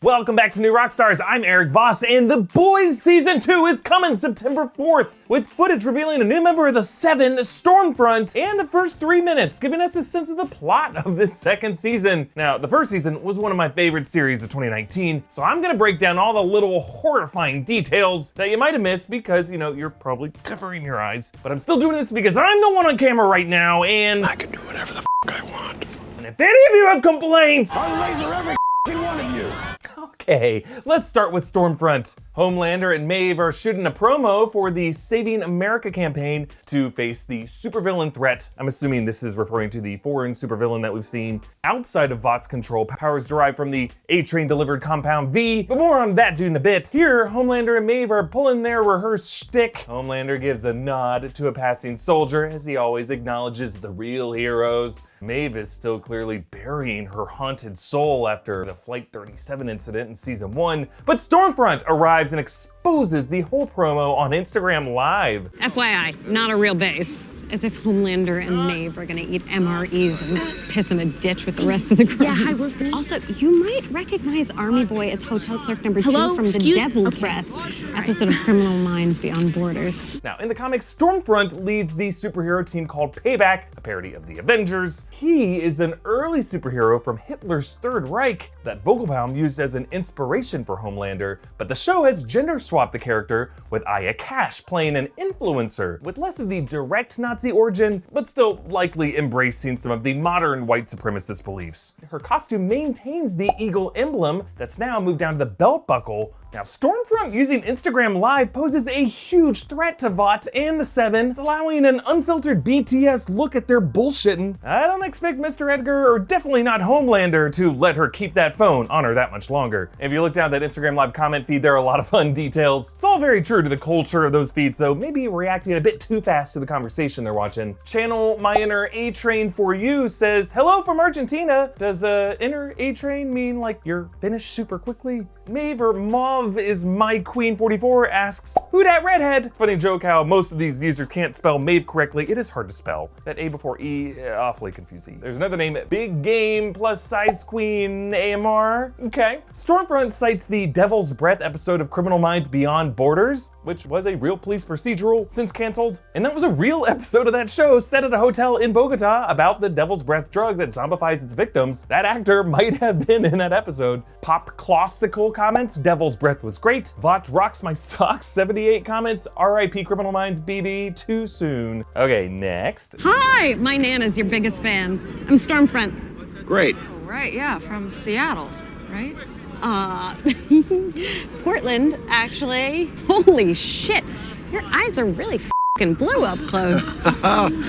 Welcome back to New Rockstars. I'm Erik Voss, and The Boys Season 2 is coming September 4th, with footage revealing a new member of the Seven, Stormfront, and the first 3 minutes, giving us a sense of the plot of this second season. Now, the first season was one of my favorite series of 2019, so I'm gonna break down all the little horrifying details that you might have missed because, you're probably covering your eyes. But I'm still doing this because I'm the one on camera right now, and I can do whatever the I want. And if any of you have complaints, I'll laser every one of you. Okay, let's start with Stormfront. Homelander and Maeve are shooting a promo for the Saving America campaign to face the supervillain threat. I'm assuming this is referring to the foreign supervillain that we've seen outside of Vought's control, powers derived from the A-Train delivered Compound V, but more on that dude in a bit. Here, Homelander and Maeve are pulling their rehearsed shtick. Homelander gives a nod to a passing soldier as he always acknowledges the real heroes. Maeve is still clearly burying her haunted soul after the Flight 37 incident in season 1, but Stormfront arrives and exposes the whole promo on Instagram Live. FYI, not a real base. As if Homelander and Maeve are gonna eat MREs and piss in a ditch with the rest of the grunts. Yeah, also, you might recognize Army Boy as hotel clerk number 2 from The Devil's Breath, episode of Criminal Minds Beyond Borders. Now, in the comics, Stormfront leads the superhero team called Payback, a parody of the Avengers. He is an early superhero from Hitler's Third Reich that Vogelbaum used as an inspiration for Homelander, but the show has gender swapped the character with Aya Cash playing an influencer, with less of the direct Nazi origin, but still likely embracing some of the modern white supremacist beliefs. Her costume maintains the eagle emblem that's now moved down to the belt buckle. Now, Stormfront using Instagram Live poses a huge threat to Vought and the Seven. It's allowing an unfiltered BTS look at their bullshitting. I don't expect Mr. Edgar, or definitely not Homelander, to let her keep that phone on her that much longer. If you look down that Instagram Live comment feed, there are a lot of fun details. It's all very true to the culture of those feeds, though maybe reacting a bit too fast to the conversation they're watching. Channel My Inner A-Train For You says, "Hello from Argentina." Does inner A-Train mean like you're finished super quickly? Maeve or Mauve is My Queen 44 asks, "Who dat redhead?" Funny joke how most of these users can't spell Maeve correctly. It is hard to spell. That A before E, awfully confusing. There's another name, Big Game plus Size Queen AMR. Okay. Stormfront cites the Devil's Breath episode of Criminal Minds Beyond Borders, which was a real police procedural since canceled. And that was a real episode of that show set at a hotel in Bogota about the Devil's Breath drug that zombifies its victims. That actor might have been in that episode. Pop Classical comments, Devil's Breath was great. Vought rocks my socks, 78 comments. RIP Criminal Minds BB, too soon. Okay, next. Hi, my Nana's your biggest fan. I'm Stormfront. Great. Right, yeah, from Seattle, right? Portland, actually. Holy shit, your eyes are really f***ing blue up close.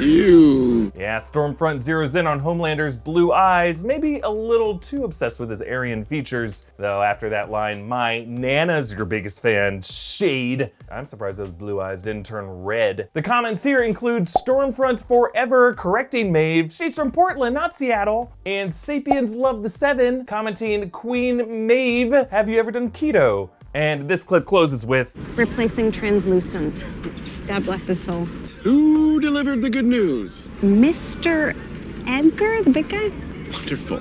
You. Yeah, Stormfront zeroes in on Homelander's blue eyes, maybe a little too obsessed with his Aryan features. Though after that line, "My Nana's your biggest fan," shade. I'm surprised those blue eyes didn't turn red. The comments here include Stormfront forever correcting Maeve. She's from Portland, not Seattle. And Sapiens Love the Seven commenting, "Queen Maeve, have you ever done keto?" And this clip closes with, Replacing translucent. God bless his soul. Who delivered the good news? Mr. Edgar, the big guy? Wonderful.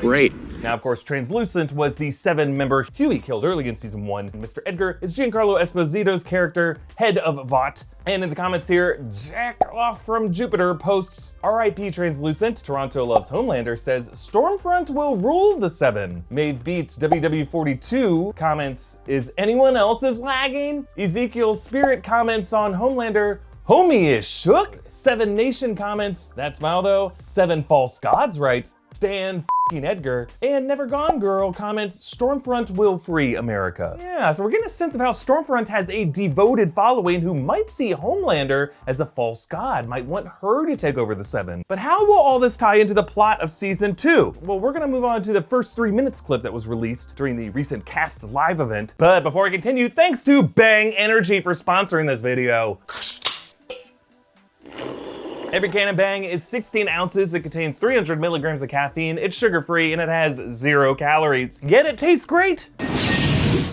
Great. Now, of course, Translucent was the Seven-member Huey killed early in season 1. Mr. Edgar is Giancarlo Esposito's character, head of Vought. And in the comments here, Jack Off from Jupiter posts, "RIP Translucent. Toronto Loves Homelander says Stormfront will rule the Seven." Maeve Beats WW42 comments, "Is anyone else's lagging?" Ezekiel Spirit comments on Homelander, "Homie is shook." Seven Nation comments, "That smile though." Seven False Gods writes, "Stan f***ing Edgar." And Never Gone Girl comments, "Stormfront will free America." Yeah, so we're getting a sense of how Stormfront has a devoted following who might see Homelander as a false god, might want her to take over the Seven. But how will all this tie into the plot of season 2? Well, we're gonna move on to the first 3 minutes clip that was released during the recent Cast Live event. But before I continue, thanks to Bang Energy for sponsoring this video. Every can of Bang is 16 ounces. It contains 300 milligrams of caffeine. It's sugar-free and it has 0 calories. Yet it tastes great.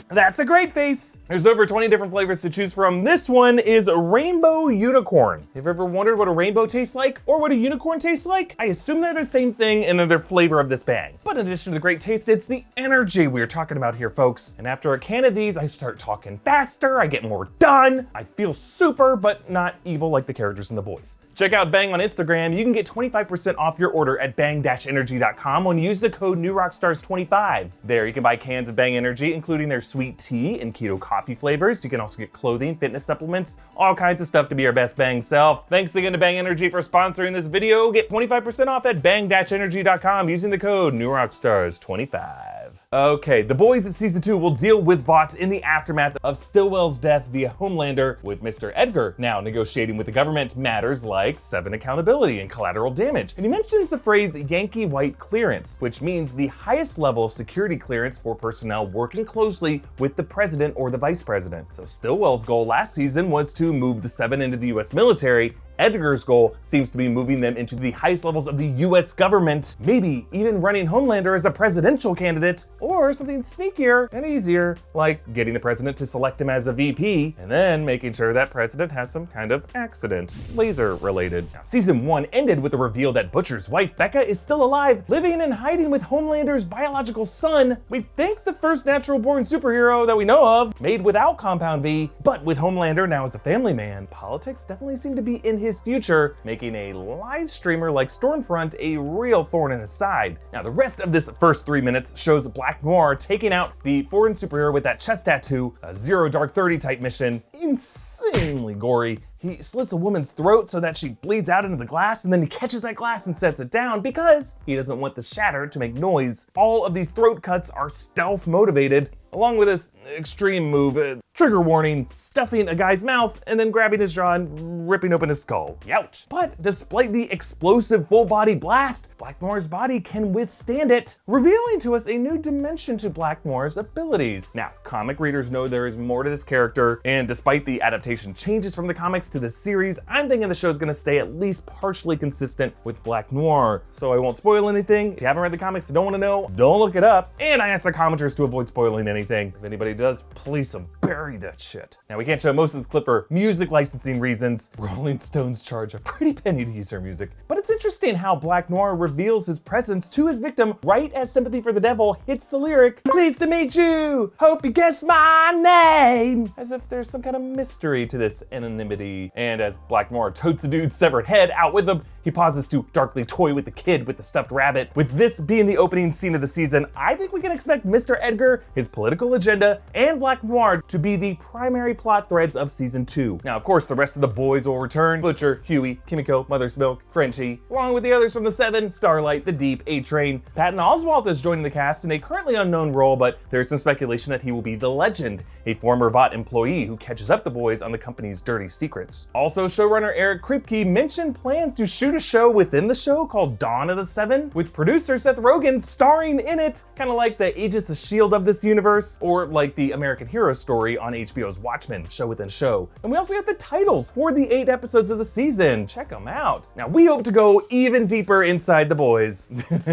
That's a great face. There's over 20 different flavors to choose from. This one is Rainbow Unicorn. Have you ever wondered what a rainbow tastes like or what a unicorn tastes like? I assume they're the same thing and they're the flavor of this bang. But in addition to the great taste, it's the energy we're talking about here, folks. And after a can of these, I start talking faster, I get more done, I feel super, but not evil like the characters in The Boys. Check out Bang on Instagram. You can get 25% off your order at bang-energy.com when you use the code NewRockstars25. There you can buy cans of Bang Energy, including their sweet tea and keto coffee flavors. You can also get clothing, fitness supplements, all kinds of stuff to be your best Bang self. Thanks again to Bang Energy for sponsoring this video. Get 25% off at bang-energy.com using the code NewRockstars25. Okay, The Boys Season 2 will deal with Voss in the aftermath of Stillwell's death via Homelander, with Mr. Edgar now negotiating with the government matters like 7 accountability and collateral damage. And he mentions the phrase Yankee White Clearance, which means the highest level of security clearance for personnel working closely with the president or the vice president. So Stillwell's goal last season was to move the 7 into the US military. Edgar's goal seems to be moving them into the highest levels of the US government, maybe even running Homelander as a presidential candidate, or something sneakier and easier, like getting the president to select him as a VP, and then making sure that president has some kind of accident, laser related. Now, season 1 ended with the reveal that Butcher's wife, Becca, is still alive, living and hiding with Homelander's biological son. We think the first natural born superhero that we know of, made without Compound V, but with Homelander now as a family man, politics definitely seem to be in his future, making a live streamer like Stormfront a real thorn in his side. Now, the rest of this first 3 minutes shows Black Noir taking out the foreign superhero with that chest tattoo, a Zero Dark 30 type mission, insanely gory. He slits a woman's throat so that she bleeds out into the glass, and then he catches that glass and sets it down because he doesn't want the shatter to make noise. All of these throat cuts are stealth motivated, along with this extreme move, trigger warning, stuffing a guy's mouth and then grabbing his jaw and ripping open his skull. Youch. But despite the explosive full body blast, Black Noir's body can withstand it, revealing to us a new dimension to Black Noir's abilities. Now, comic readers know there is more to this character, and despite the adaptation changes from the comics to the series, I'm thinking the show's gonna stay at least partially consistent with Black Noir. So I won't spoil anything. If you haven't read the comics and don't wanna know, don't look it up. And I ask the commenters to avoid spoiling anything. If anybody does, please bury that shit. Now, we can't show most of this clip for music licensing reasons. Rolling Stones charge a pretty penny to use their music. But it's interesting how Black Noir reveals his presence to his victim right as Sympathy for the Devil hits the lyric, "Pleased to meet you, hope you guess my name," as if there's some kind of mystery to this anonymity. And as Black Noir totes a dude's severed head out with him, he pauses to darkly toy with the kid with the stuffed rabbit. With this being the opening scene of the season, I think we can expect Mr. Edgar, his political agenda, and Black Noir to be the primary plot threads of season 2. Now, of course, the rest of the boys will return. Butcher, Huey, Kimiko, Mother's Milk, Frenchie, along with the others from the 7, Starlight, The Deep, A-Train. Patton Oswalt is joining the cast in a currently unknown role, but there's some speculation that he will be the Legend, a former Vought employee who catches up the boys on the company's dirty secrets. Also, showrunner Erik Kripke mentioned plans to shoot a show within the show called Dawn of the 7, with producer Seth Rogen starring in it, kind of like the Agents of S.H.I.E.L.D. of this universe, or like the American Hero story on HBO's Watchmen, show within show. And we also got the titles for the 8 episodes of the season. Check them out. Now, we hope to go even deeper inside the boys.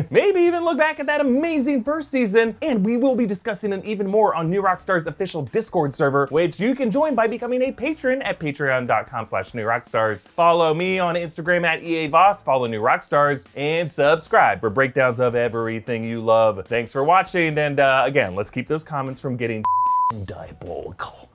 Maybe even look back at that amazing first season, and we will be discussing it even more on New Rockstars' official Discord server, which you can join by becoming a patron at patreon.com/newrockstars. Follow me on Instagram at EAVoss, follow New Rockstars, and subscribe for breakdowns of everything you love. Thanks for watching, and again, let's keep those comments from getting diabolical.